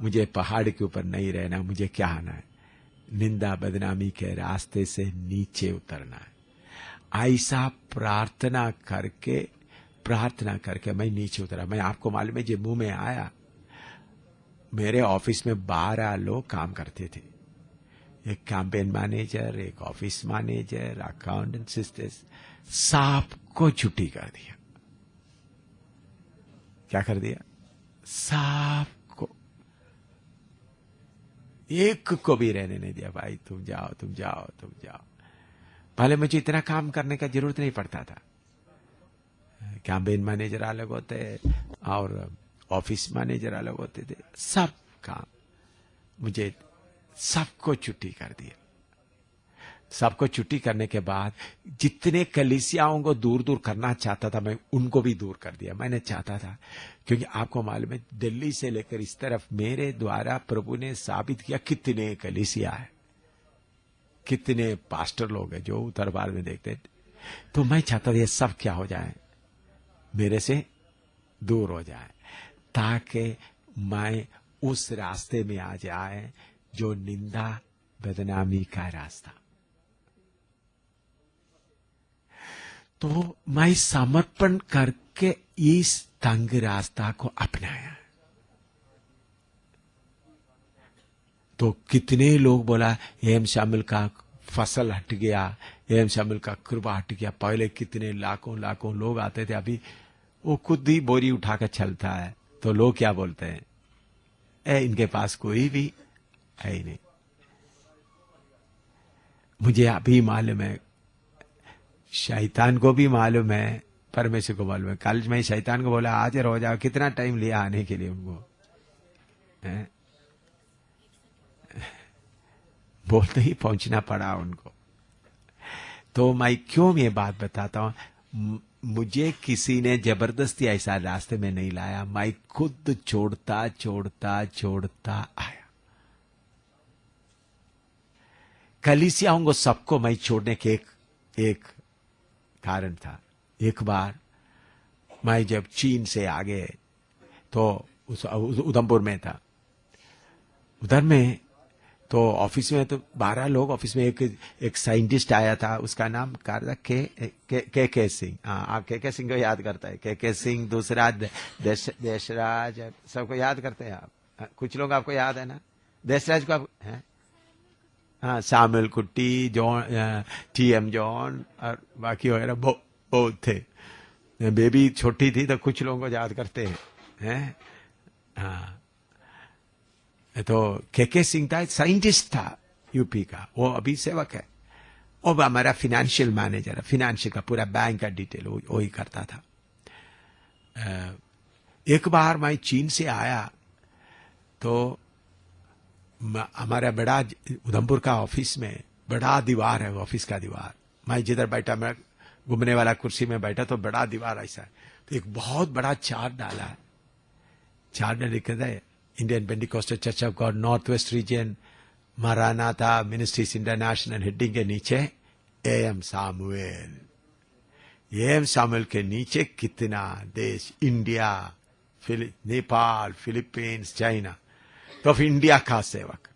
मुझे पहाड़ के ऊपर नहीं रहना, मुझे क्या आना है? निंदा बदनामी के रास्ते से नीचे उतरना है। ऐसा प्रार्थना करके मैं नीचे उतरा। मैं, आपको मालूम है, जम्मू में आया, मेरे ऑफिस में 12 लोग काम करते थे। एक कैंपेन मैनेजर, एक ऑफिस मैनेजर, अकाउंटेंट, सिस्टर्स, सबको छुट्टी कर दिया। क्या कर दिया? सबको, एक को भी रहने नहीं दिया। भाई तुम जाओ, तुम जाओ, तुम जाओ। पहले मुझे इतना काम करने का जरूरत नहीं पड़ता था। कैंपेन मैनेजर अलग होते और ऑफिस मैनेजर अलग होते थे। सब काम, मुझे सबको छुट्टी कर दिया। सबको छुट्टी करने के बाद जितने कलीसियाओं को दूर दूर करना चाहता था, मैं उनको भी दूर कर दिया। मैंने चाहता था, क्योंकि आपको मालूम है, दिल्ली से लेकर इस तरफ मेरे द्वारा प्रभु ने साबित किया कितने कलीसिया है, कितने पास्टर लोग हैं जो उत्तर भारत में देखते हैं। तो मैं चाहता था ये सब क्या हो जाए, मेरे से दूर हो जाए, ताकि मैं उस रास्ते में आ जाए जो निंदा बदनामी का रास्ता। तो मैं समर्पण करके इस तंग रास्ता को अपनाया। तो कितने लोग बोला एम शामिल का फसल हट गया, एम शामिल का कृपा हट गया। पहले कितने लाखों लाखों लोग आते थे, अभी वो खुद ही बोरी उठाकर चलता है। तो लोग क्या बोलते हैं, इनके पास कोई भी है ही नहीं। मुझे अभी मालूम है, शैतान को भी मालूम है, परमेश्वर को मालूम है। कल मैं शैतान को बोला आज हो जाओ, कितना टाइम लिया आने के लिए उनको, बोलते ही पहुंचना पड़ा उनको। तो मैं क्यों ये बात बताता हूं, मुझे किसी ने जबरदस्ती ऐसा रास्ते में नहीं लाया, मैं खुद छोड़ता छोड़ता छोड़ता आया। कलीसियाओं को सबको मैं छोड़ने के एक कारण था। एक बार मैं जब चीन से आगे, तो उधमपुर में था, उधर में तो ऑफिस में तो 12 लोग ऑफिस में, एक साइंटिस्ट आया था, उसका नाम के सिंह। हाँ, के सिंह को याद करता है, के सिंह। दूसरा देशराज, सबको याद करते हैं आप? कुछ लोग आपको याद है ना? देशराज को आप हैं? हाँ, सामुएल कुट्टी, जॉन, TM जॉन और बाकी वगैरह बहुत थे। बेबी छोटी थी तो कुछ लोगों को याद करते हैं। हाँ, तो के सिंह था, साइंटिस्ट था यूपी का, वो अभी सेवक है। और हमारा फाइनेंशियल मैनेजर है, फाइनेंशियल का पूरा बैंक का डिटेल वो ही करता था। एक बार मैं चीन से आया तो हमारा बड़ा उधमपुर का ऑफिस में बड़ा दीवार है, ऑफिस का दीवार। मैं जिधर बैठा, मैं घूमने वाला कुर्सी में बैठा, तो बड़ा दीवार ऐसा है। तो एक बहुत बड़ा चार्ट डाला है, चार्ट में लिखा है Indian Pentecostal church of God north west region Maranatha ministries international, heading के नीचे AM सामुएल। AM सामुएल के नीचे कितना देश, इंडिया, नेपाल, फिलीपींस, चाइना, तो फिर इंडिया का सेवक।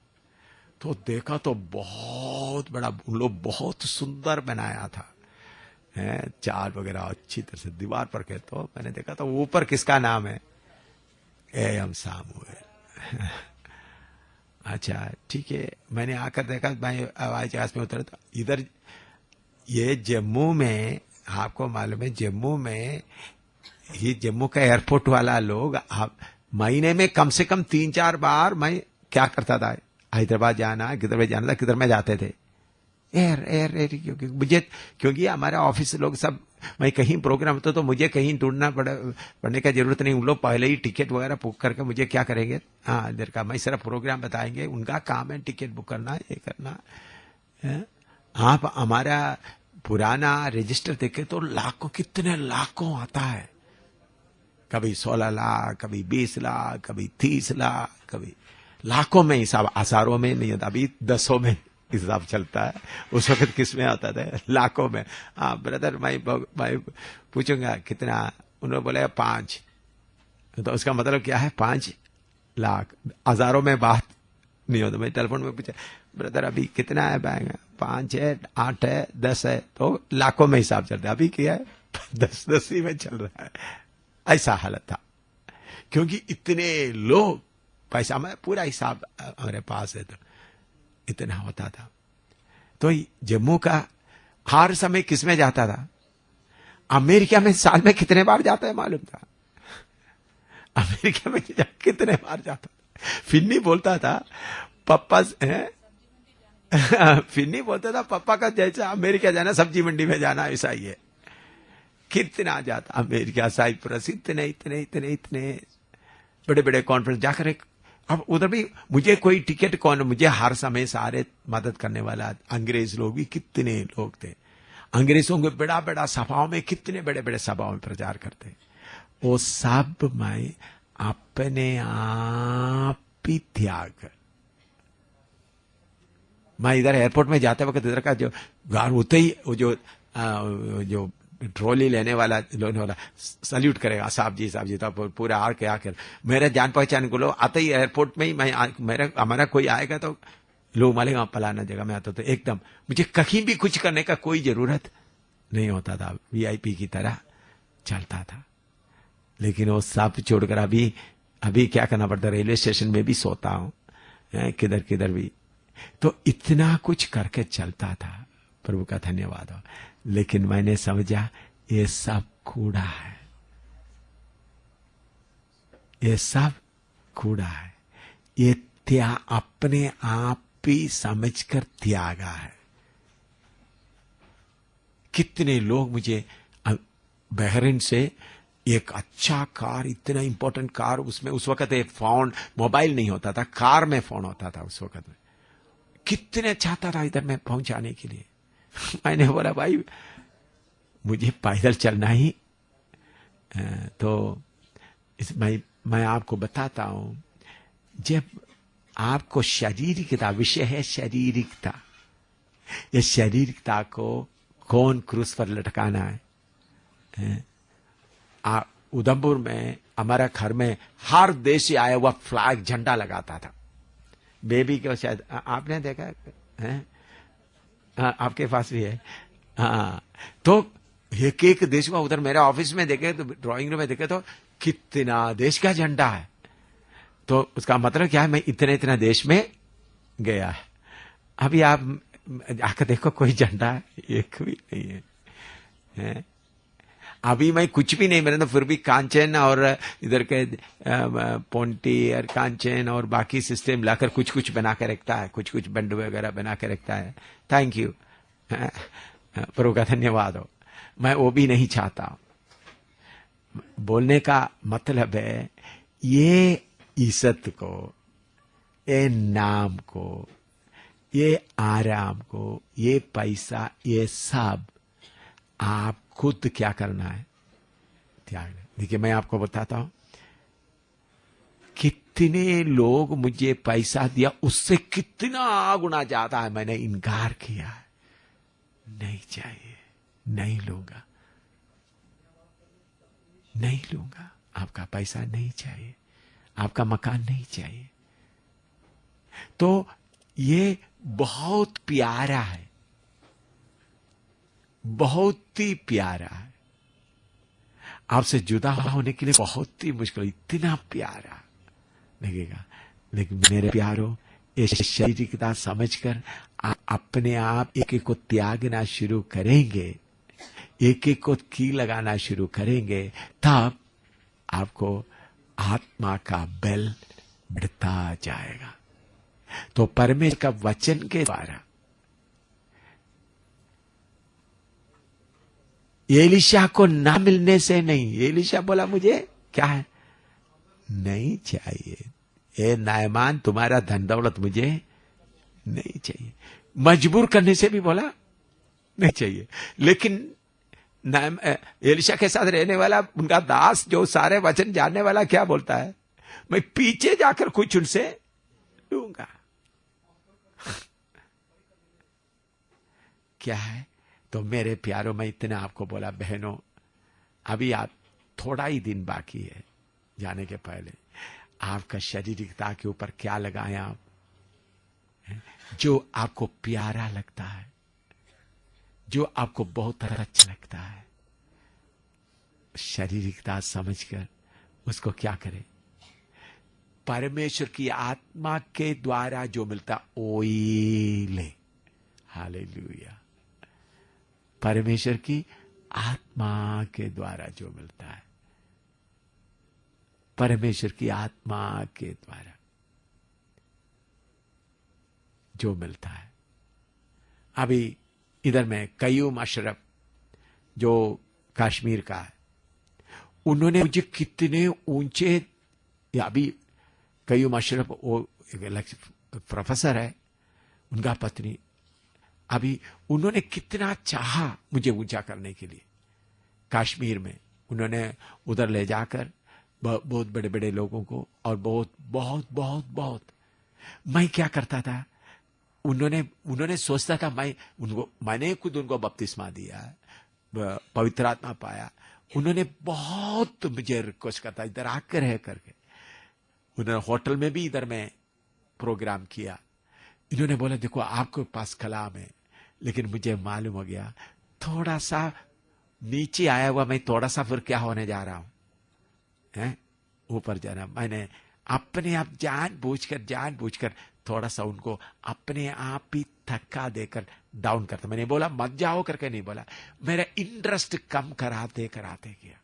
तो देखा तो बहुत बड़ा, उन लोग बहुत सुंदर बनाया था, चार्ट वगैरह अच्छी तरह से दीवार पर के। तो मैंने देखा तो ऊपर किसका नाम है, AM सामुएल। अच्छा ठीक है, मैंने आकर देखा, मैं हवाई जहाज में उतरा। तो इधर ये जम्मू में, आपको मालूम है जम्मू में, ये जम्मू का एयरपोर्ट वाला लोग महीने में कम से कम 3-4 बार मैं क्या करता था, हैदराबाद जाना, किधर में जाते थे, एयर क्योंकि हमारा ऑफिस लोग सब, मैं कहीं प्रोग्राम होता तो मुझे कहीं ढूंढना पड़ने का जरूरत नहीं। उन लोग पहले ही टिकट वगैरह बुक करके मुझे क्या करेंगे, हाँ इधर का, मैं सिर्फ प्रोग्राम बताएंगे, उनका काम है टिकट बुक करना, ये करना है। आप हमारा पुराना रजिस्टर देखे तो लाखों, कितने लाखों आता है, कभी 16 लाख, कभी 20 लाख, कभी 30 लाख, कभी लाखों में हिसाब, हजारों में नहीं होता, अभी 10 में हिसाब चलता है। उस वक्त किस में आता था, लाखों में। हाँ ब्रदर, मैं पूछूंगा कितना, उन्होंने बोला 5, तो उसका मतलब क्या है, 5 लाख, हजारों में बात नहीं होता। मैं टेलीफोन में पूछा, ब्रदर अभी कितना है बैंक? 5 है, 8 है, 10 है, तो लाखों में हिसाब चलता है। अभी क्या है? 10 ही में चल रहा है। ऐसा हालत था, क्योंकि इतने लोग, पैसा में पूरा हिसाब हमारे पास है, तो इतना होता था। तो जम्मू का हर समय किसमें जाता था? अमेरिका में साल में कितने बार जाता है मालूम था? अमेरिका में कितने बार जाता था? फिन्नी बोलता था पप्पा फिन्नी बोलता था पप्पा का जैसा अमेरिका जाना सब्जी मंडी में जाना ऐसा ही है। कितना जाता अमेरिका, साइप्रस, इतने इतने इतने इतने बड़े बड़े कॉन्फ्रेंस जाकर एक, अब उधर भी मुझे कोई टिकट कौन, मुझे हर समय सारे मदद करने वाला अंग्रेज लोग भी कितने लोग थे। अंग्रेजों के बड़ा बड़ा सभाओं में, कितने बड़े बड़े सभाओं में प्रचार करते, वो सब मैं अपने आप ही त्याग। मैं इधर एयरपोर्ट में जाते वक्त इधर का जो गार होते ही वो जो ट्रॉली लेने वाला सल्यूट करेगा, साहब जी, तो पूरा आकर मेरे जान पहचान को लोग आते ही एयरपोर्ट में ही मैं हमारा कोई आएगा तो लोग मालेगा फलाना जगह में आता, तो एकदम मुझे कहीं भी कुछ करने का कोई जरूरत नहीं होता था, वीआईपी की तरह चलता था। लेकिन वो सब छोड़कर अभी क्या करना पड़ता, रेलवे स्टेशन में भी सोता हूं, किधर किधर भी, तो इतना कुछ करके चलता था। प्रभु का धन्यवाद हो। लेकिन मैंने समझा ये सब कूड़ा है, ये सब कूड़ा है, ये अपने आप ही समझकर त्यागा है। कितने लोग मुझे बहरीन से एक अच्छा कार, इतना इंपॉर्टेंट कार, उसमें उस वक्त एक फोन, मोबाइल नहीं होता था, कार में फोन होता था उस वक्त में, कितने चाहता था इधर में पहुंचाने के लिए। मैंने बोला भाई मुझे पैदल चलना ही, तो मैं आपको बताता हूं, जब आपको शारीरिकता, विषय है शारीरिकता, ये शारीरिकता को कौन क्रूस पर लटकाना है? उधमपुर में हमारा घर में हर देश से आया हुआ फ्लैग, झंडा लगाता था। बेबी को शायद आपने देखा है, आपके पास भी है। हाँ, तो एक एक देश का, उधर मेरे ऑफिस में देखे तो, ड्राइंग रूम में देखे तो कितना देश का झंडा है। तो उसका मतलब क्या है, मैं इतने इतना देश में गया है। अभी आप आकर देखो कोई झंडा एक भी नहीं है। अभी मैं कुछ भी नहीं, मैंने तो फिर भी कांचन और इधर के पोंटी और कांचन और बाकी सिस्टम लाकर कुछ कुछ बना के रखता है, कुछ कुछ बंड वगैरह बना के रखता है। थैंक यू, प्रभु का धन्यवाद हो। मैं वो भी नहीं चाहता। बोलने का मतलब है ये इज्जत को, ये नाम को, ये आराम को, ये पैसा, ये सब आप खुद क्या करना है, त्याग। देखिए मैं आपको बताता हूं, कितने लोग मुझे पैसा दिया, उससे कितना गुना ज्यादा है मैंने इनकार किया है। नहीं चाहिए, नहीं लूंगा, नहीं लूंगा, आपका पैसा नहीं चाहिए, आपका मकान नहीं चाहिए। तो ये बहुत प्यारा है, बहुत ही प्यारा है। आपसे जुदा होने के लिए बहुत ही मुश्किल, इतना प्यारा लगेगा। लेकिन मेरे प्यारो, ये शारीरिकता समझकर आप अपने आप एक एक को त्यागना शुरू करेंगे, एक एक को की लगाना शुरू करेंगे, तब आपको आत्मा का बल बढ़ता जाएगा। तो परमेश्वर का वचन के द्वारा एलीशा को ना मिलने से नहीं, एलीशा बोला मुझे क्या है नहीं चाहिए, ए नायमान तुम्हारा धन दौलत मुझे नहीं चाहिए। मजबूर करने से भी बोला नहीं चाहिए। लेकिन एलीशा के साथ रहने वाला उनका दास, जो सारे वचन जानने वाला, क्या बोलता है, मैं पीछे जाकर कुछ उनसे लूंगा। क्या है? तो मेरे प्यारों में इतना आपको बोला, बहनों अभी आप थोड़ा ही दिन बाकी है जाने के पहले, आपका शारीरिकता के ऊपर क्या लगाएं आप, जो आपको प्यारा लगता है, जो आपको बहुत अच्छा लगता है, शारीरिकता समझकर उसको क्या करें, परमेश्वर की आत्मा के द्वारा जो मिलता ओई ले। हालेलुया। परमेश्वर की आत्मा के द्वारा जो मिलता है, परमेश्वर की आत्मा के द्वारा जो मिलता है। अभी इधर में कयूम अशरफ जो कश्मीर का है, उन्होंने मुझे कितने ऊंचे, अभी कयूम अशरफ वो प्रोफेसर है, उनका पत्नी, अभी उन्होंने कितना चाहा मुझे ऊंचा करने के लिए। कश्मीर में उन्होंने उधर ले जाकर बहुत बड़े बड़े लोगों को, और बहुत बहुत बहुत बहुत, मैं क्या करता था, उन्होंने सोचता था मैंने खुद उनको बपतिस्मा दिया, पवित्र आत्मा पाया, उन्होंने बहुत मुझे रिक्वेस्ट करता इधर आकर है करके। उन्होंने होटल में भी इधर में प्रोग्राम किया। इन्होंने बोला देखो आपके पास कलाम है, लेकिन मुझे मालूम हो गया थोड़ा सा नीचे आया हुआ मैं थोड़ा सा फिर क्या होने जा रहा हूं, हैं ऊपर जाना। मैंने अपने आप जानबूझकर थोड़ा सा उनको अपने आप ही धक्का देकर डाउन करता। मैंने बोला मत जाओ करके नहीं बोला, मेरा इंटरेस्ट कम कराते किया।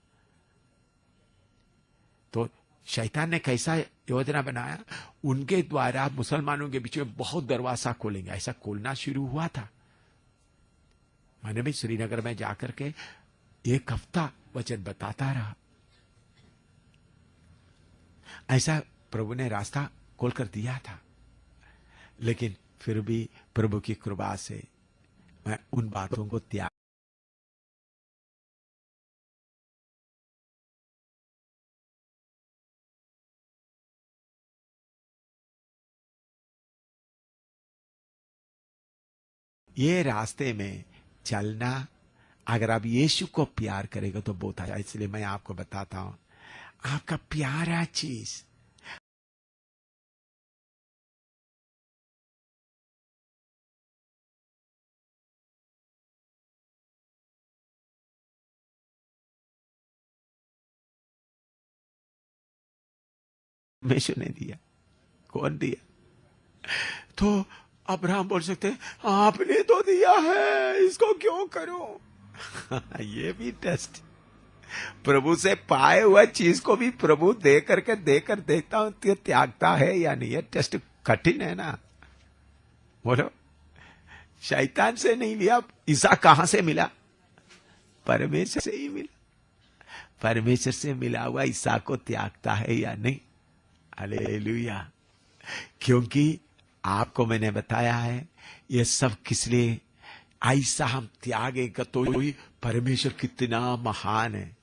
तो शैतान ने कैसा योजना बनाया, उनके द्वारा मुसलमानों के बीच में बहुत दरवाजा खोलेंगे, ऐसा खोलना शुरू हुआ था। मैंने भी श्रीनगर में जाकर के 1 हफ्ता वचन बताता रहा। ऐसा प्रभु ने रास्ता खोलकर दिया था, लेकिन फिर भी प्रभु की कृपा से मैं उन बातों को त्याग, ये रास्ते में चलना, अगर आप यीशु को प्यार करेगा तो बहुत अच्छा। इसलिए मैं आपको बताता हूं, आपका प्यारा चीज परमेश्वर ने दिया। कौन दिया? तो अब्राहम बोल सकते आपने तो दिया है, इसको क्यों करूं? ये भी टेस्ट, प्रभु से पाए हुआ चीज को भी प्रभु देकर देखता हूं तो त्यागता है या नहीं। ये टेस्ट कठिन है ना। बोलो, शैतान से नहीं लिया, ईसा कहां से मिला? परमेश्वर से ही मिला। परमेश्वर से मिला हुआ ईसा को त्यागता है या नहीं? हालेलुया। क्योंकि आपको मैंने बताया है ये सब किस लिए, ऐसा हम त्यागेगा तो ही परमेश्वर कितना महान है,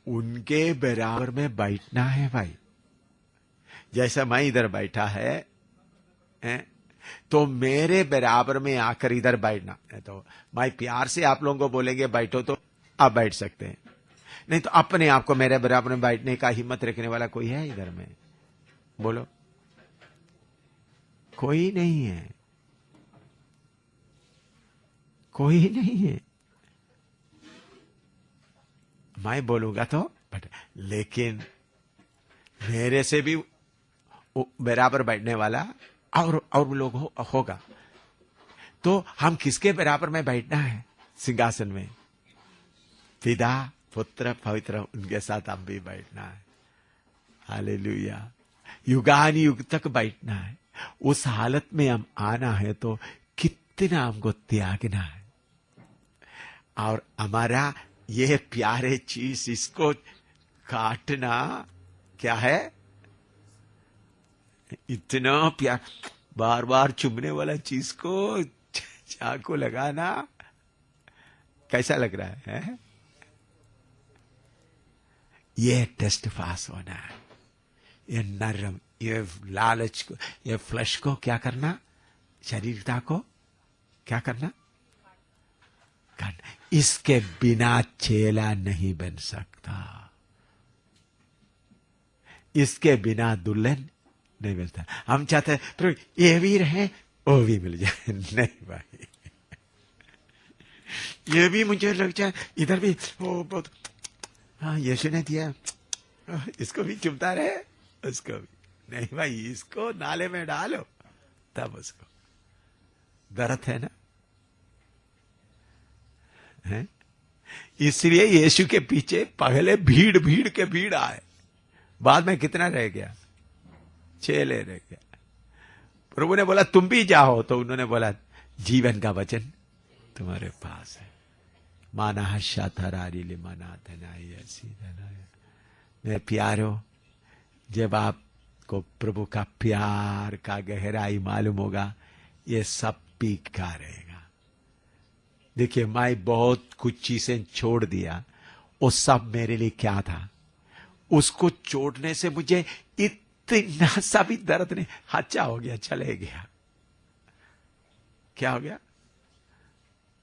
उनके बराबर में बैठना है भाई। जैसा मैं इधर बैठा है, तो मेरे बराबर में आकर इधर बैठना है। तो मैं प्यार से आप लोगों को बोलेंगे बैठो तो आप बैठ सकते हैं, नहीं तो अपने आप को मेरे बराबर में बैठने का हिम्मत रखने वाला कोई है इधर में? बोलो, कोई नहीं है, कोई नहीं है। मैं बोलूंगा तो बट, लेकिन मेरे से भी बराबर बैठने वाला और लोग होगा। तो हम किसके बराबर में बैठना है सिंहासन में? पिता पुत्र पवित्र, उनके साथ हम भी बैठना है। हालेलुया। युगान युग तक बैठना है। उस हालत में हम आना है तो कितना हमको त्यागना है। और हमारा ये प्यारे चीज, इसको काटना क्या है? इतना प्यार, बार बार चुभने वाला चीज को चाकू लगाना कैसा लग रहा है? ये टेस्ट पास होना है। ये नरम, ये लालच को, ये फ्लश को क्या करना, शरीरता को क्या करना? इसके बिना चेला नहीं बन सकता। इसके बिना दुल्हन नहीं मिलता। हम चाहते हैं प्रभु ये भी रहे वो भी मिल जाए, नहीं भाई, ये भी मुझे लग जाए, इधर भी वो बहुत, हाँ यीशु ने दिया, इसको भी चुमता रहे, उसको भी नहीं भाई, इसको नाले में डालो तब उसको दर्द है ना, है? इसलिए यीशु के पीछे पहले भीड़ भीड़ के भीड़ आए, बाद में कितना रह गया, चेले रह गया। प्रभु ने बोला तुम भी जाओ, तो उन्होंने बोला जीवन का वचन तुम्हारे पास है। माना शाथरारी माना धनाई ऐसी धनाया। मेरे प्यारो, जब आपको प्रभु का प्यार का गहराई मालूम होगा, ये सब पीका रहेगा। देखिए मैं बहुत कुछ चीजें छोड़ दिया, वो सब मेरे लिए क्या था, उसको छोड़ने से मुझे इतना सा भी दर्द नहीं, अच्छा हो गया, चले गया। क्या हो गया?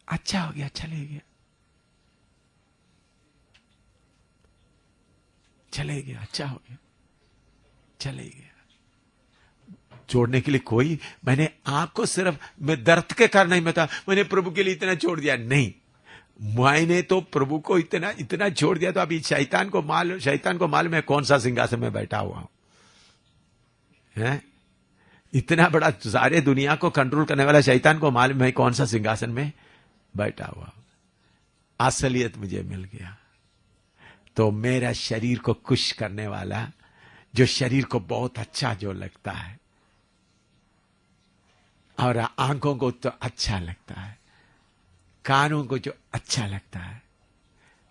अच्छा हो गया, चले गया, चले गया, अच्छा हो गया, चले गया। छोड़ने के लिए कोई, मैंने आपको सिर्फ मैं दर्द के कारण नहीं बता, मैंने प्रभु के लिए इतना छोड़ दिया, नहीं, मैंने तो प्रभु को इतना इतना छोड़ दिया। तो अभी शैतान को मालूम है कौन सा सिंहासन में बैठा हुआ हूं, है? इतना बड़ा सारे दुनिया को कंट्रोल करने वाला शैतान को मालूम है कौन सा सिंहासन में बैठा हुआ। असलियत मुझे मिल गया, तो मेरा शरीर को खुश करने वाला, जो शरीर को बहुत अच्छा जो लगता है और आंखों को तो अच्छा लगता है, कानों को जो अच्छा लगता है,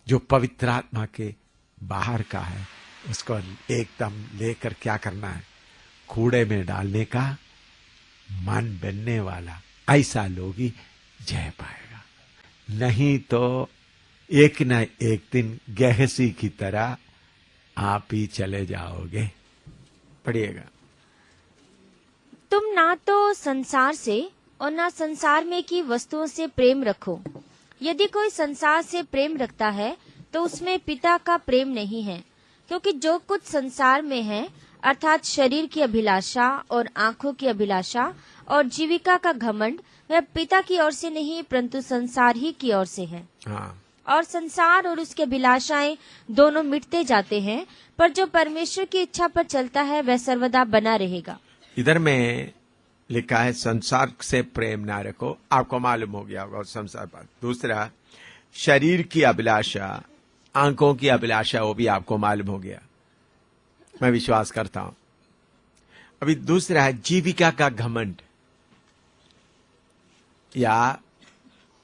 जो पवित्र आत्मा के बाहर का है, उसको एकदम लेकर क्या करना है, कूड़े में डालने का मन बनने वाला, ऐसा लोग ही जय पाएगा। नहीं तो एक न एक दिन गहसी की तरह आप ही चले जाओगे। पढ़िएगा। तुम ना तो संसार से और ना संसार में की वस्तुओं से प्रेम रखो। यदि कोई संसार से प्रेम रखता है तो उसमें पिता का प्रेम नहीं है, क्योंकि जो कुछ संसार में है, अर्थात शरीर की अभिलाषा और आंखों की अभिलाषा और जीविका का घमंड, वह पिता की ओर से नहीं परंतु संसार ही की ओर से है। हाँ। और संसार और उसकी अभिलाषाएं दोनों मिटते जाते हैं, पर जो परमेश्वर की इच्छा पर चलता है वह सर्वदा बना रहेगा। इधर में लिखा है संसार से प्रेम ना रखो, आपको मालूम हो गया होगा संसार पर। दूसरा शरीर की अभिलाषा, आंखों की अभिलाषा, वो भी आपको मालूम हो गया, मैं विश्वास करता हूं। अभी दूसरा है जीविका का घमंड या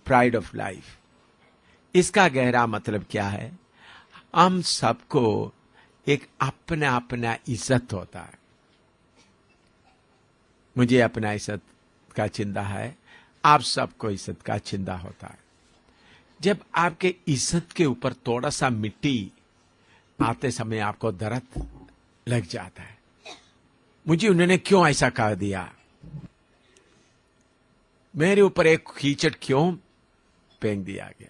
प्राइड ऑफ लाइफ। इसका गहरा मतलब क्या है? हम सबको एक अपना अपना इज्जत होता है। मुझे अपना इज्जत का चिंता है, आप सबको इज्जत का चिंता होता है। जब आपके इज्जत के ऊपर थोड़ा सा मिट्टी आते समय आपको दर्द लग जाता है। मुझे उन्होंने क्यों ऐसा कह दिया, मेरे ऊपर एक कीचड़ क्यों फेंक दिया गया।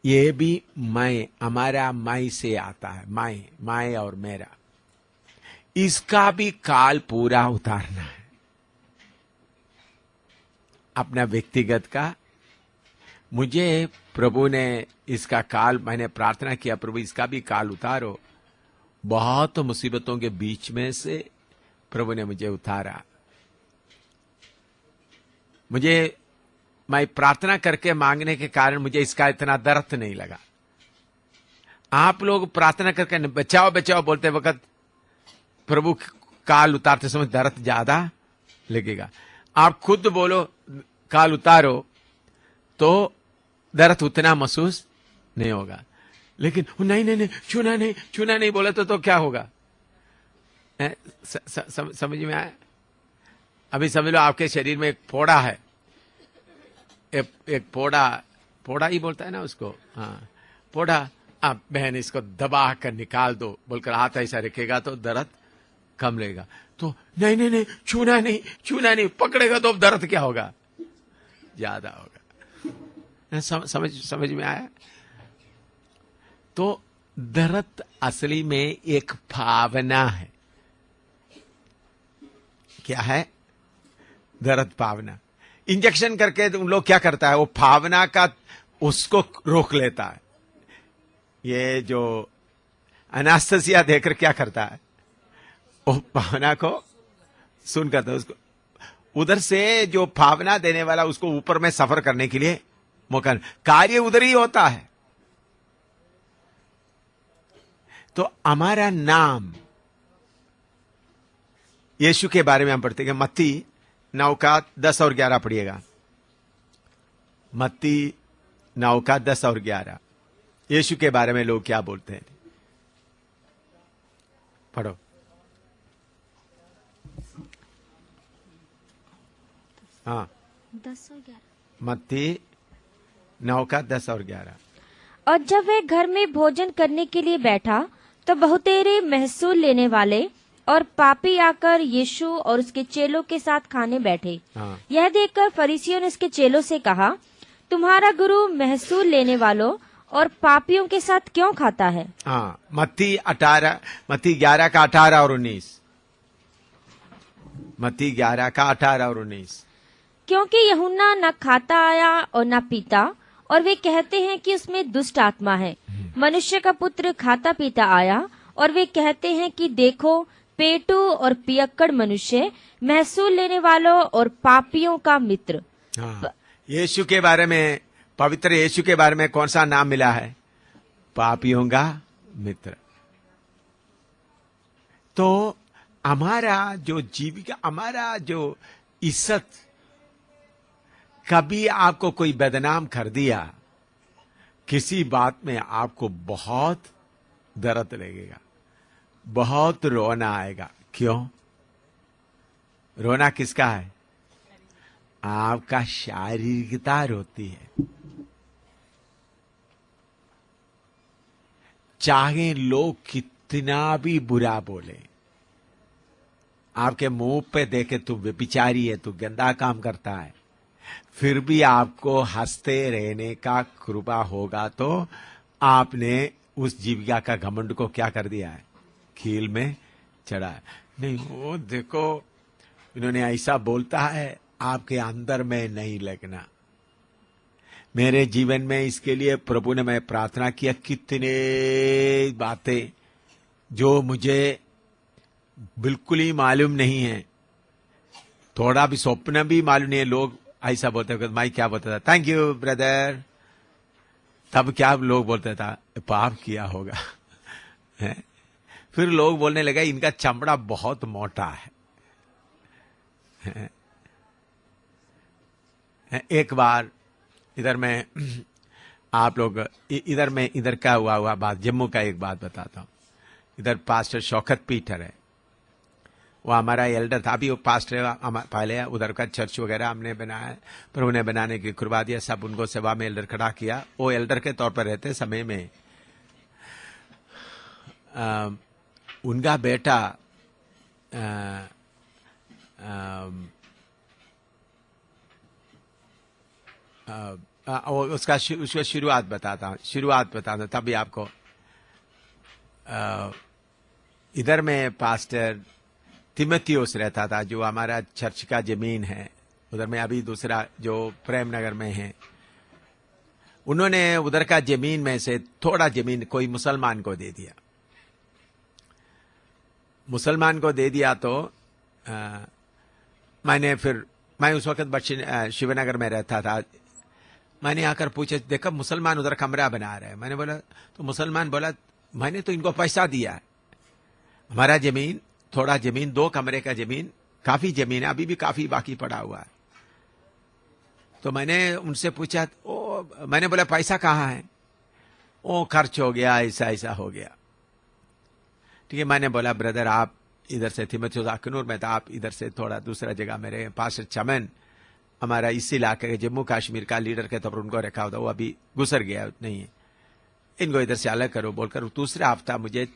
ये भी मैं, हमारा मैं से आता है, मैं और मेरा, इसका भी काल पूरा उतारना है। अपना व्यक्तिगत का, मुझे प्रभु ने इसका काल, मैंने प्रार्थना किया प्रभु इसका भी काल उतारो। बहुत मुसीबतों के बीच में से प्रभु ने मुझे उतारा। मैं प्रार्थना करके मांगने के कारण मुझे इसका इतना दर्द नहीं लगा। आप लोग प्रार्थना करके बचाओ बचाओ बोलते वक्त प्रभु काल उतारते समय दर्द ज्यादा लगेगा। आप खुद बोलो काल उतारो तो दर्द उतना महसूस नहीं होगा। लेकिन नहीं छूना नहीं बोला तो क्या होगा? समझ में आया? अभी समझ लो आपके शरीर में एक फोड़ा है, एक फोड़ा ही बोलता है ना उसको, हाँ फोड़ा। आप बहन इसको दबा कर निकाल दो बोलकर हाथ ऐसा रखेगा तो दर्द कम लगेगा। तो नहीं छूना नहीं पकड़ेगा तो दर्द क्या होगा? ज्यादा होगा। समझ में आया? तो दर्द असली में एक भावना है। क्या है? दर्द भावना। इंजेक्शन करके उन लोग क्या करता है, वो भावना का उसको रोक लेता है। ये जो एनास्थेसिया देकर क्या करता है, वो भावना को सुन करता है, उसको उधर से जो भावना देने वाला उसको ऊपर में सफर करने के लिए मौका, कार्य उधर ही होता है। तो हमारा नाम, यीशु के बारे में हम पढ़ते हैं, मत्ती 9 का 10 और 11 पढ़िएगा। मत्ती 9 का 10 और 11, यीशु के बारे में लोग क्या बोलते हैं, पढ़ो। हाँ, 10 और 11। मत्ती 9 का 10 और 11। और जब वह घर में भोजन करने के लिए बैठा तो बहुतेरे महसूल लेने वाले और पापी आकर यीशु और उसके चेलों के साथ खाने बैठे। हाँ। यह देखकर फरीसियों ने उसके चेलों से कहा, तुम्हारा गुरु महसूल लेने वालों और पापियों के साथ क्यों खाता है? हाँ, मत्ती 11 का 18 और 19। मत्ती 11 का 18 और 19। क्योंकि यूहन्ना न खाता आया और न पीता, और वे कहते हैं कि उसमें दुष्ट आत्मा है। मनुष्य का पुत्र खाता पीता आया, और वे कहते हैं कि देखो पेटू और पियक्कड़ मनुष्य, महसूल लेने वालों और पापियों का मित्र। हाँ, यीशु के बारे में, पवित्र यीशु के बारे में कौन सा नाम मिला है? पापियों का मित्र। तो हमारा जो जीविका, हमारा जो इज्जत, कभी आपको कोई बदनाम कर दिया, किसी बात में आपको बहुत दर्द लगेगा, बहुत रोना आएगा। क्यों रोना? किसका है? आपका शारीरिकता रोती है। चाहे लोग कितना भी बुरा बोले, आपके मुंह पे देखे तू व्यभिचारी है, तू गंदा काम करता है, फिर भी आपको हंसते रहने का कृपा होगा, तो आपने उस जीविका का घमंड को क्या कर दिया है? कील में चढ़ा है। नहीं, वो देखो इन्होंने ऐसा बोलता है, आपके अंदर में नहीं लगना। मेरे जीवन में इसके लिए प्रभु ने मैं प्रार्थना किया, कितने बातें जो मुझे बिल्कुल ही मालूम नहीं है, थोड़ा भी स्वप्न भी मालूम नहीं है। लोग ऐसा बोलते हैं, मैं क्या बोलता था, थैंक यू ब्रदर, तब क्या लोग बोलते था, पाप किया होगा है? फिर लोग बोलने लगा इनका चमड़ा बहुत मोटा है। एक बार इधर में आप लोग इधर का हुआ बात, जम्मू का एक बात बताता हूं। इधर पास्टर शौकत पीटर है, वो हमारा एल्डर था। अभी वो पास्टर पहले उधर का चर्च वगैरह हमने बनाया, पर उन्हें बनाने की कृपा दिया, सब उनको सेवा में एल्डर खड़ा किया। वो एल्डर के तौर पर रहते समय में उनका बेटा उसका शुरुआत बताता हूं, तभी आपको। इधर में पास्टर तिमोथियोस रहता था, जो हमारा चर्च का जमीन है। उधर में अभी दूसरा जो प्रेम नगर में है, उन्होंने उधर का जमीन में से थोड़ा जमीन कोई मुसलमान को दे दिया। तो मैं उस वक्त शिवनगर में रहता था। मैंने आकर पूछा, देखा मुसलमान उधर कमरा बना रहे हैं। मैंने बोला, तो मुसलमान बोला, मैंने तो इनको पैसा दिया है, हमारा जमीन थोड़ा जमीन, 2 कमरे का जमीन, काफी जमीन है, अभी भी काफी बाकी पड़ा हुआ है। तो मैंने उनसे पूछा, मैंने बोला पैसा कहाँ है? ओ खर्च हो गया, ऐसा हो गया। ठीक है, मैंने बोला ब्रदर आप इधर से तिमोथियोस अखनूर में था, आप इधर से थोड़ा दूसरा जगह मेरे पास चमन, हमारा इस इलाके के जम्मू कश्मीर का लीडर के तौर पर उनको रखा होता, वो अभी गुजर गया नहीं है, इनको इधर से अलग करो बोलकर दूसरा हफ्ता मुझे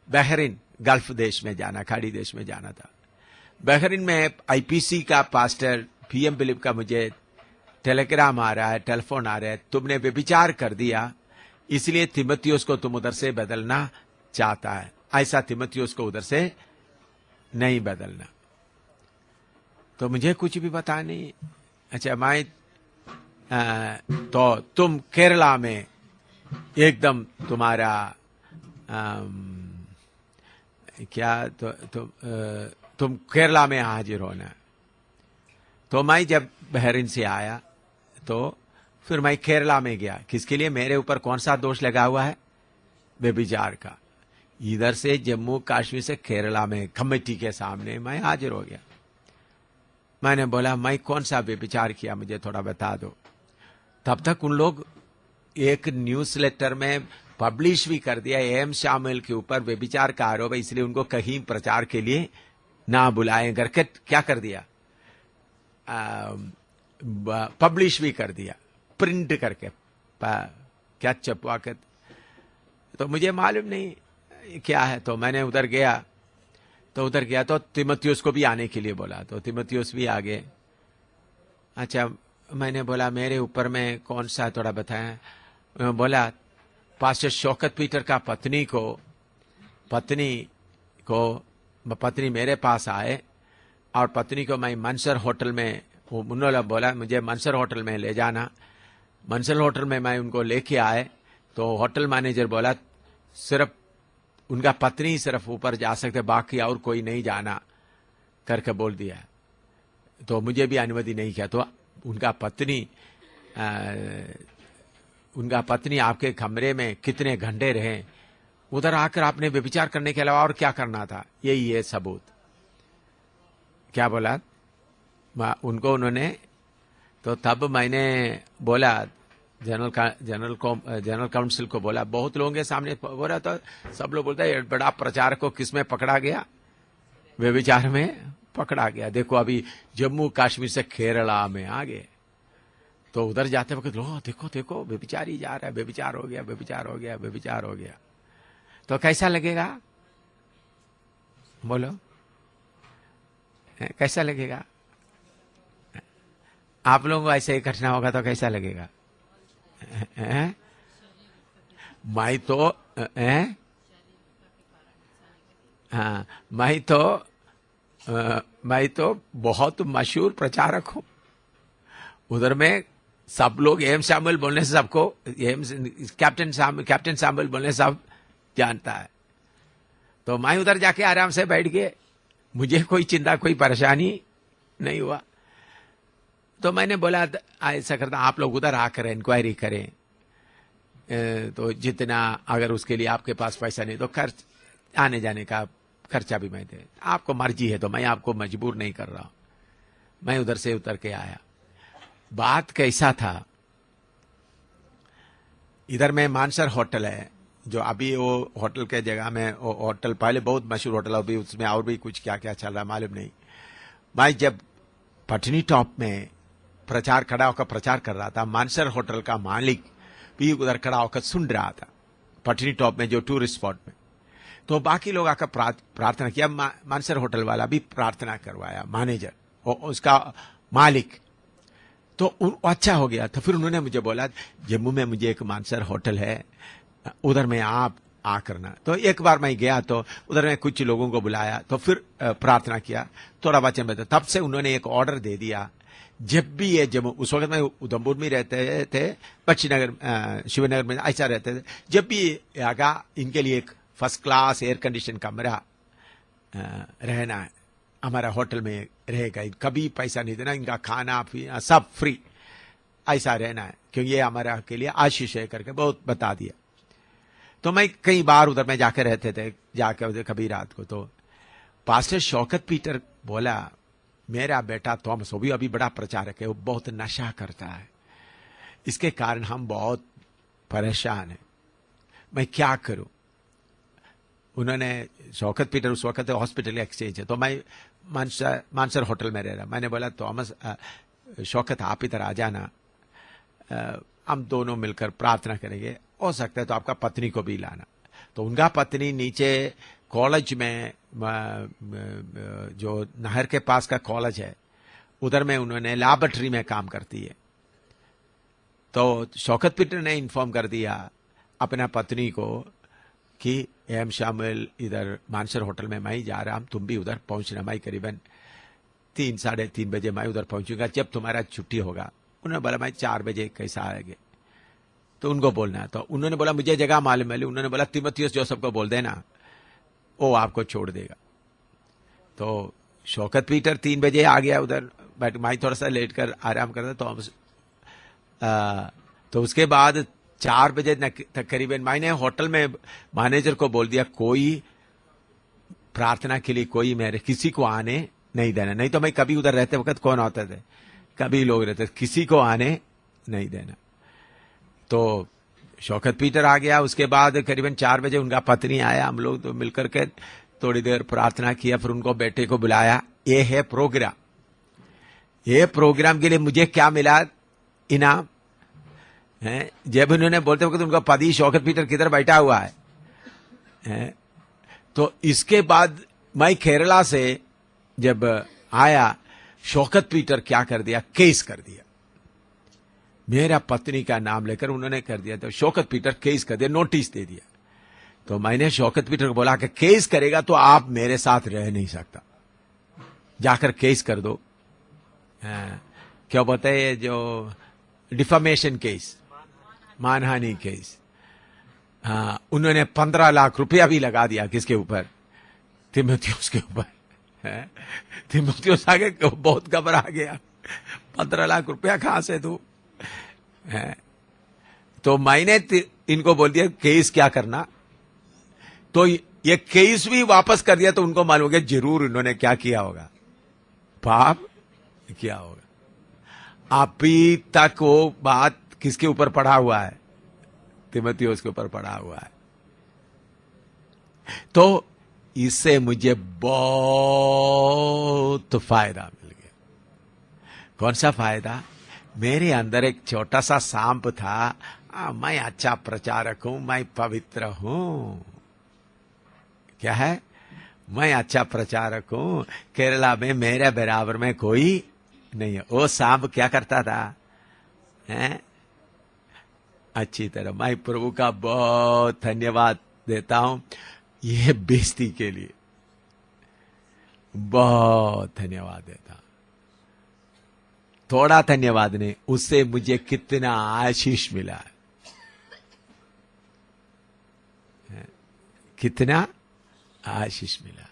बहरीन गल्फ देश में जाना, खाड़ी देश में जाना था। बहरीन में आईपीसी का पास्टर पीएम बिलीव का मुझे टेलीग्राम आ रहा है, टेलीफोन आ रहा है, तुमने व्यभिचार कर दिया, इसलिए तिमोथियुस को तुम उधर से बदलना चाहता है, ऐसा तिमोथियुस को उधर से नहीं बदलना। तो मुझे कुछ भी पता नहीं। अच्छा, मैं तो तुम केरला में एकदम तुम्हारा क्या तुम केरला में हाजिर होना। तो मैं जब बहरीन से आया तो फिर मैं केरला में गया। किसके लिए? मेरे ऊपर कौन सा दोष लगा हुआ है? व्यभिचार का। इधर से जम्मू कश्मीर से केरला में कमेटी के सामने मैं हाजिर हो गया। मैंने बोला, मैं कौन सा व्यभिचार किया, मुझे थोड़ा बता दो। तब तक उन लोग एक न्यूज लेटर में पब्लिश भी कर दिया, एम शामिल के ऊपर व्यभिचार का आरोप है, इसलिए उनको कहीं प्रचार के लिए ना बुलाएं करके क्या कर दिया, पब्लिश भी कर दिया, प्रिंट करके क्या छपवा कर। तो मुझे मालूम नहीं क्या है। तो मैंने उधर गया तो तिमोथियुस को भी आने के लिए बोला, तो तिमोथियुस भी आ गए। अच्छा, मैंने बोला मेरे ऊपर में कौन सा थोड़ा बताया। बोला पास्टर शौकत पीटर का पत्नी मेरे पास आए और पत्नी को मैं मंसर होटल में, उन्होंने बोला मुझे मंसर होटल में ले जाना। मंसर होटल में मैं उनको लेके आए तो होटल मैनेजर बोला सिर्फ उनका पत्नी सिर्फ ऊपर जा सकते, बाकी और कोई नहीं जाना करके बोल दिया। तो मुझे भी अनुमति नहीं किया। तो उनका पत्नी आपके कमरे में कितने घंटे रहे, उधर आकर आपने व्यभिचार करने के अलावा और क्या करना था? यही है सबूत। क्या बोला उनको उन्होंने? तो तब मैंने बोला जनरल काउंसिल को बोला, बहुत लोगों के सामने बोला तो सब लोग बोलते हैं बड़ा प्रचारक को किसमें पकड़ा गया? व्यभिचार में पकड़ा गया। देखो अभी जम्मू कश्मीर से केरला में आ गए, तो उधर जाते वक्त लो देखो व्यभिचार ही जा रहा है, व्यभिचार हो गया। तो कैसा लगेगा? बोलो कैसा लगेगा? आप लोगों को ऐसे ही घटना होगा तो कैसा लगेगा? मैं तो बहुत मशहूर प्रचारक हूं। उधर में सब लोग एम शामिल बोलने से सबको कैप्टन शामिल बोलने से सब जानता है। तो मैं उधर जाके आराम से बैठ गए, मुझे कोई चिंता कोई परेशानी नहीं हुआ। तो मैंने बोला ऐसा करता आप लोग उधर आकर इंक्वायरी करें, तो जितना अगर उसके लिए आपके पास पैसा नहीं तो खर्च आने जाने का खर्चा भी मैं दे, आपको मर्जी है तो मैं आपको मजबूर नहीं कर रहा हूं। मैं उधर से उतर के आया। बात कैसा था, इधर में मानसर होटल है जो अभी वो होटल के जगह में, वो होटल पहले बहुत मशहूर होटल, अभी उसमें और भी कुछ क्या क्या चल रहा है मालूम नहीं। मैं जब पटनी टॉप में खड़ा होकर प्रचार कर रहा था, मानसर होटल का मालिक भी उधर खड़ा होकर सुन रहा था, पटनी टॉप में जो टूरिस्ट स्पॉट में। तो बाकी लोग आकर प्रार्थना किया, मानसर होटल वाला भी प्रार्थना करवाया, मैनेजर उसका मालिक। तो अच्छा हो गया। तो फिर उन्होंने मुझे बोला जम्मू में मुझे एक मानसर होटल है, उधर में आप आ करना। तो एक बार मैं गया तो उधर में कुछ लोगों को बुलाया, तो फिर प्रार्थना किया, थोड़ा वचन बताया। तब से उन्होंने एक ऑर्डर दे दिया, जब भी ये जम्मू, उस वक्त में उधमपुर में रहते थे, बख्शीनगर शिवनगर में ऐसा रहते थे, जब भी आगा इनके लिए एक फर्स्ट क्लास एयर कंडीशन कमरा रहना है, हमारा होटल में रहेगा, कभी पैसा नहीं देना, इनका खाना पीना सब फ्री, ऐसा रहना है, क्योंकि ये हमारा के लिए आशीष है करके बहुत बता दिया। तो मैं कई बार उधर में जाकर रहते थे, जाकर कभी रात को। तो पास्टर शौकत पीटर बोला मेरा बेटा थॉमस, वो भी अभी बड़ा प्रचारक है, वो बहुत नशा करता है, इसके कारण हम बहुत परेशान हैं, मैं क्या करूं? उन्होंने शौकत पीटर उस वक्त हॉस्पिटल एक्सचेंज है, तो मैं मानसर होटल में रह रहा। मैंने बोला थॉमस शौकत आप इधर आ जाना, हम दोनों मिलकर प्रार्थना करेंगे, हो सकता है तो आपका पत्नी को भी लाना। तो उनका पत्नी नीचे कॉलेज में, जो नहर के पास का कॉलेज है, उधर में उन्होंने लैबोरेटरी में काम करती है। तो शौकत पीटर ने इन्फॉर्म कर दिया अपना पत्नी को कि एम शामिल इधर मानसर होटल में मैं ही जा रहा हूं, तुम भी उधर पहुंचना, मैं करीबन 3-3:30 बजे मैं उधर पहुंचूंगा, जब तुम्हारा छुट्टी होगा। उन्होंने बोला मैं 4 बजे कैसा आएंगे, तो उनको बोलना है। तो उन्होंने बोला मुझे जगह मालूम है। उन्होंने बोला तिमोथियस जोसेफ को बोल देना, वो आपको छोड़ देगा। तो शौकत पीटर 3 बजे आ गया उधर, बट मैं थोड़ा सा लेट कर आराम कर रहा था। तो उसके बाद 4 बजे तक करीबन मैंने होटल में मैनेजर को बोल दिया कोई प्रार्थना के लिए कोई मेरे किसी को आने नहीं देना, नहीं तो मैं कभी उधर रहते वक्त कौन होते थे, कभी लोग रहते, किसी को आने नहीं देना। तो शौकत पीटर आ गया। उसके बाद करीबन 4 बजे उनका पत्नी आया, हम लोग तो मिलकर के थोड़ी देर प्रार्थना किया, फिर उनको बेटे को बुलाया। ये है प्रोग्राम, ये प्रोग्राम के लिए मुझे क्या मिला इनाम है। जब उन्होंने बोलते वक्त उनका पति शौकत पीटर किधर बैठा हुआ है। तो इसके बाद मैं केरला से जब आया, शौकत पीटर क्या कर दिया, केस कर दिया, मेरा पत्नी का नाम लेकर उन्होंने कर दिया। तो शौकत पीटर केस कर दिया, नोटिस दे दिया। तो मैंने शौकत पीटर को बोला कि केस करेगा तो आप मेरे साथ रह नहीं सकता, जाकर केस कर दो। क्या बोलते हैं जो डिफामेशन केस, मानहानि केस। हाँ, उन्होंने 15 लाख रुपया भी लगा दिया किसके ऊपर, तिमोथियस के ऊपर। तिमोथियस आगे बहुत घबरा गया, 15 लाख रुपया कहां से दूं। तो मैंने इनको बोल दिया केस क्या करना, तो ये केस भी वापस कर दिया। तो उनको मालूम हो गया जरूर इन्होंने क्या किया होगा, पाप किया होगा। अभी तक वो बात किसके ऊपर पड़ा हुआ है, तिमोथियस के ऊपर पड़ा हुआ है। तो इससे मुझे बहुत फायदा मिल गया। कौन सा फायदा, मेरे अंदर एक छोटा सा सांप था, मैं अच्छा प्रचारक हूं, मैं पवित्र हूं। क्या है, मैं अच्छा प्रचारक हूं, केरला में मेरे बराबर में कोई नहीं है। वो सांप क्या करता था, हैं? अच्छी तरह मैं प्रभु का बहुत धन्यवाद देता हूं, यह बेइज्जती के लिए बहुत धन्यवाद देता हूं। थोड़ा धन्यवाद नहीं, उससे मुझे कितना आशीष मिला है, कितना आशीष मिला।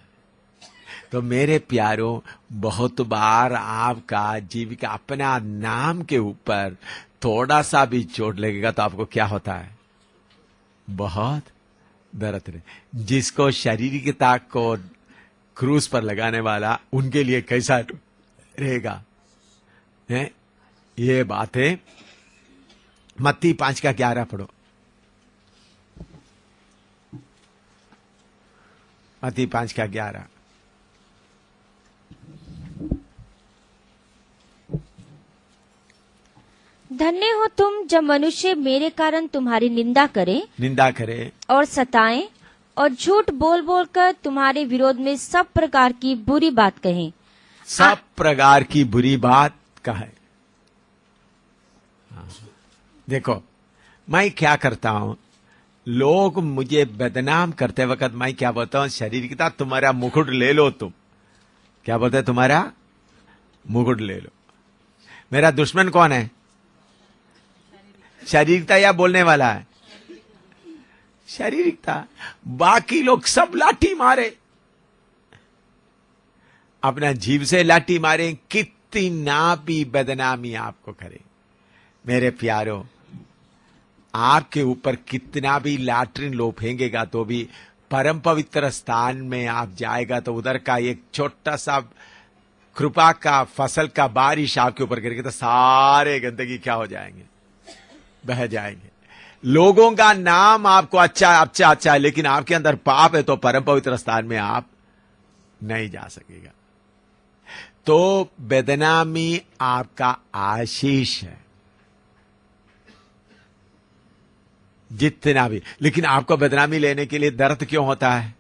तो मेरे प्यारों, बहुत बार आपका जीविका अपना नाम के ऊपर थोड़ा सा भी चोट लगेगा तो आपको क्या होता है, बहुत दर्द रहे। जिसको शारीरिकता को क्रूस पर लगाने वाला, उनके लिए कैसा रहेगा, है? ये बात है। मत्ती 5:11 पढ़ो, मत्ती 5:11। धन्य हो तुम जब मनुष्य मेरे कारण तुम्हारी निंदा करे और सताएं और झूठ बोल बोल कर तुम्हारे विरोध में सब प्रकार की बुरी बात कहें। सब प्रकार की बुरी बात कहे। देखो, मैं क्या करता हूं, लोग मुझे बदनाम करते वक्त मैं क्या बोलता हूं, शारीरिकता तुम्हारा मुकुट ले लो। तुम क्या बोलते, तुम्हारा मुकुट ले लो। मेरा दुश्मन कौन है, शारीरिकता या बोलने वाला है, शारीरिकता। बाकी लोग सब लाठी मारे, अपना जीव से लाठी मारे, कितना भी बदनामी आपको करे। मेरे प्यारों, आपके ऊपर कितना भी लाटरीन लो फेंकेगा तो भी परम पवित्र स्थान में आप जाएगा तो उधर का एक छोटा सा कृपा का फसल का बारिश आपके ऊपर गिरेगा तो सारे गंदगी क्या हो जाएंगे, बह जाएंगे। लोगों का नाम आपको अच्छा है, लेकिन आपके अंदर पाप है तो परम पवित्र स्थान में आप नहीं जा सकेगा। तो बदनामी आपका आशीष है, जितना भी। लेकिन आपको बदनामी लेने के लिए दर्द क्यों होता है?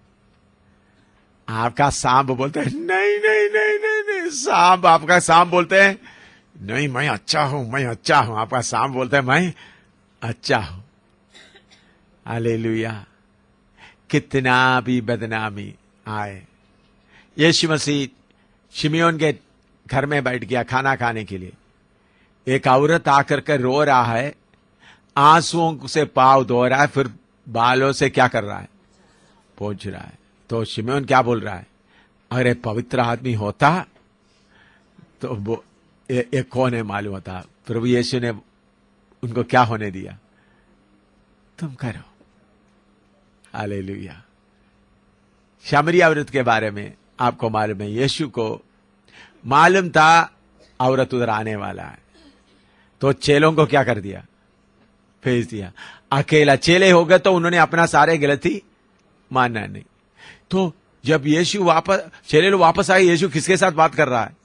आपका सांप बोलते हैं नहीं नहीं नहीं नहीं नहीं, सांप आपका सांप बोलते हैं नहीं मैं अच्छा हूं, मैं अच्छा हूं। आपका सांप बोलते हैं मैं अच्छा हूं। हालेलुया। कितना भी बदनामी आए, यीशु मसीह शिमयोन के घर में बैठ गया खाना खाने के लिए। एक औरत आकर के रो रहा है, आंसुओं से पांव धो रहा है, फिर बालों से क्या कर रहा है, पोंछ रहा है। तो शिमयोन क्या बोल रहा है, अरे पवित्र आदमी होता तो वो एक कौन है मालूम होता। प्रभु यीशु ने उनको क्या होने दिया, तुम करो। हालेलुया। शमरी औरत के बारे में आपको मालूम है, यीशु को मालूम था औरत उधर आने वाला है, तो चेलों को क्या कर दिया, भेज दिया। अकेला चेले हो गए तो उन्होंने अपना सारे गलती मानना नहीं। तो जब यीशु वापस, चेले लोग वापस आए, यीशु किसके साथ बात कर रहा है,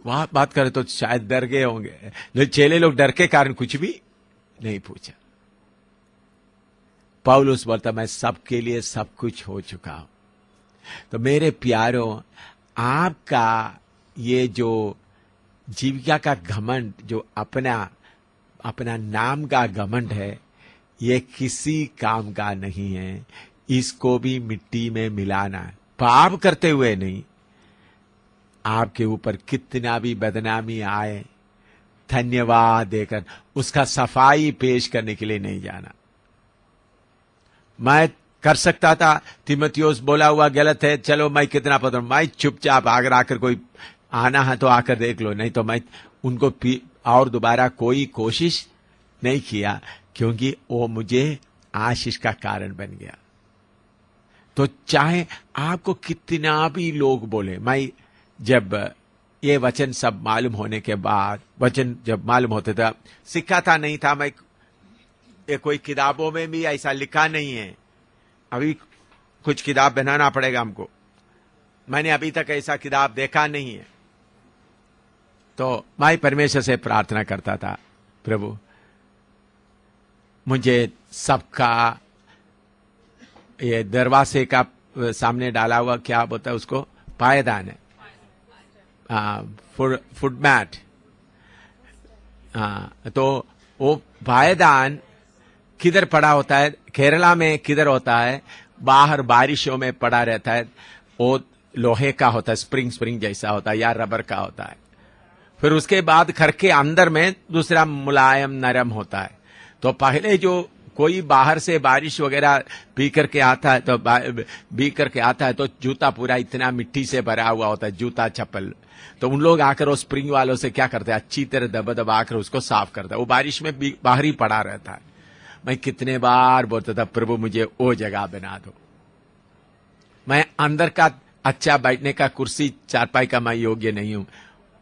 वहां बात करे तो शायद डर गए होंगे, लेकिन चेले लोग डर के कारण कुछ भी नहीं पूछा। पौलुस बोलता मैं सबके लिए सब कुछ हो चुका हूं। तो मेरे प्यारों, आपका ये जो जीविका का घमंड, जो अपना नाम का घमंड है, ये किसी काम का नहीं है। इसको भी मिट्टी में मिलाना है, पाप करते हुए नहीं। आपके ऊपर कितना भी बदनामी आए, धन्यवाद देकर उसका सफाई पेश करने के लिए नहीं जाना। मैं कर सकता था, तीमुथियुस बोला हुआ गलत है, चलो मैं कितना पता, मैं चुपचाप अगर आकर कोई आना है तो आकर देख लो, नहीं तो मैं उनको और दोबारा कोई कोशिश नहीं किया, क्योंकि वो मुझे आशीष का कारण बन गया। तो चाहे आपको कितना भी लोग बोले, मैं जब ये वचन सब मालूम होने के बाद, वचन जब मालूम होते था, सीखा था नहीं था मैं, ये कोई किताबों में भी ऐसा लिखा नहीं है। अभी कुछ किताब बनाना पड़ेगा हमको, मैंने अभी तक ऐसा किताब देखा नहीं है। तो मैं परमेश्वर से प्रार्थना करता था, प्रभु मुझे सबका ये दरवाजे का सामने डाला हुआ क्या बोलता है उसको, पायदान है, फुट मैट। तो वो पायदान किधर पड़ा होता है, केरला में किधर होता है, बाहर बारिशों में पड़ा रहता है। वो लोहे का होता है, स्प्रिंग जैसा होता है या रबर का होता है। फिर उसके बाद घर के अंदर में दूसरा मुलायम नरम होता है। तो पहले जो कोई बाहर से बारिश वगैरह पी करके आता है तो जूता पूरा इतना मिट्टी से भरा हुआ होता है, जूता चप्पल। तो उन लोग आकर वो स्प्रिंग वालों से क्या करते हैं, अच्छी तरह दबा कर उसको साफ करता है। वो बारिश में बाहर ही पड़ा रहता है। मैं कितने बार बोलता था, प्रभु मुझे वो जगह बना दो, मैं अंदर का अच्छा बैठने का कुर्सी चारपाई का मैं योग्य नहीं हूं।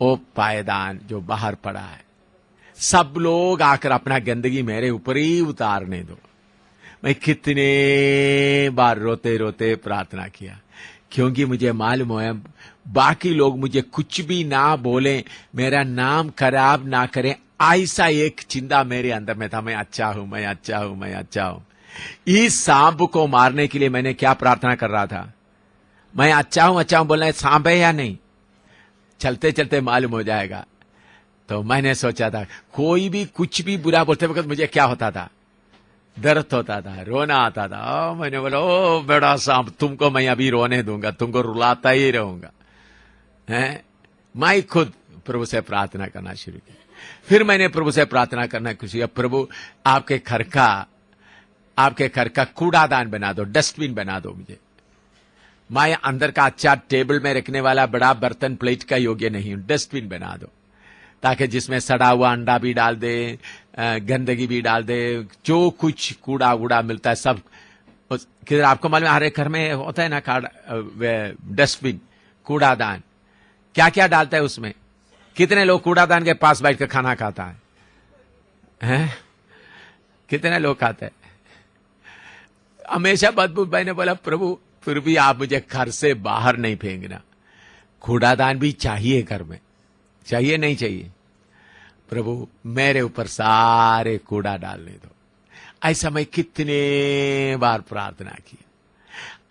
वो पायदान जो बाहर पड़ा है, सब लोग आकर अपना गंदगी मेरे ऊपर ही उतारने दो। मैं कितने बार रोते रोते प्रार्थना किया, क्योंकि मुझे मालूम है बाकी लोग मुझे कुछ भी ना बोले, मेरा नाम खराब ना करें, ऐसा एक चिंता मेरे अंदर में था। मैं अच्छा हूं, मैं अच्छा हूं, मैं अच्छा हूं। इस सांप को मारने के लिए मैंने क्या प्रार्थना कर रहा था, मैं अच्छा हूं बोलना है, सांप है या नहीं, चलते चलते मालूम हो जाएगा। तो मैंने सोचा था, कोई भी कुछ भी बुरा बोलते वक्त मुझे क्या होता था, दर्द होता था, रोना आता था। मैंने बोला, ओ बड़ा सांप, तुमको मैं अभी रोने दूंगा, तुमको रुलाता ही रहूंगा। मैं खुद प्रभु से प्रार्थना करना शुरू किया। फिर मैंने प्रभु से प्रार्थना करना शुरू किया, प्रभु आपके घर का कूड़ादान बना दो, डस्टबिन बना दो मुझे। मैं अंदर का अच्छा टेबल में रखने वाला बड़ा बर्तन प्लेट का योग्य नहीं हूं, डस्टबिन बना दो, ताकि जिसमें सड़ा हुआ अंडा भी डाल दे, गंदगी भी डाल दे, जो कुछ कूड़ा वूड़ा मिलता है सब। किधर आपको मालूम है, हर एक घर में होता है ना डस्टबिन, कूड़ादान। क्या क्या डालता है उसमें, कितने लोग कूड़ादान के पास बैठ कर खाना खाता है? कितने लोग खाते हैं? हमेशा बदबू। मैंने बोला, प्रभु फिर भी आप मुझे घर से बाहर नहीं फेंकना, कूड़ादान भी चाहिए घर में, चाहिए नहीं चाहिए? प्रभु मेरे ऊपर सारे कूड़ा डालने दो। ऐसा मैं कितने बार प्रार्थना की।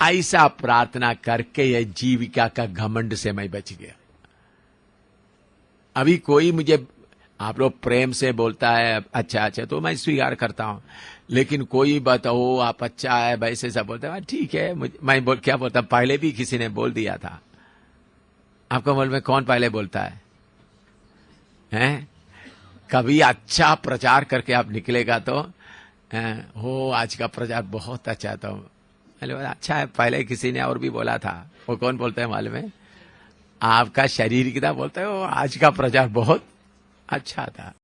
ऐसा प्रार्थना करके यह जीविका का घमंड से मैं बच गया। अभी कोई मुझे, आप लोग प्रेम से बोलता है अच्छा तो मैं स्वीकार करता हूं, लेकिन कोई बताओ आप अच्छा है वैसे सब बोलते हैं, ठीक है। मैं क्या बोलता, पहले भी किसी ने बोल दिया था। आपको मालूम में कौन पहले बोलता है? हैं? कभी अच्छा प्रचार करके आप निकलेगा तो हो आज का प्रचार बहुत अच्छा था, अच्छा है। पहले किसी ने और भी बोला था, वो कौन बोलते हैं मालूम है? आपका शरीर कितना बोलता है, वो आज का प्रचार बहुत अच्छा था।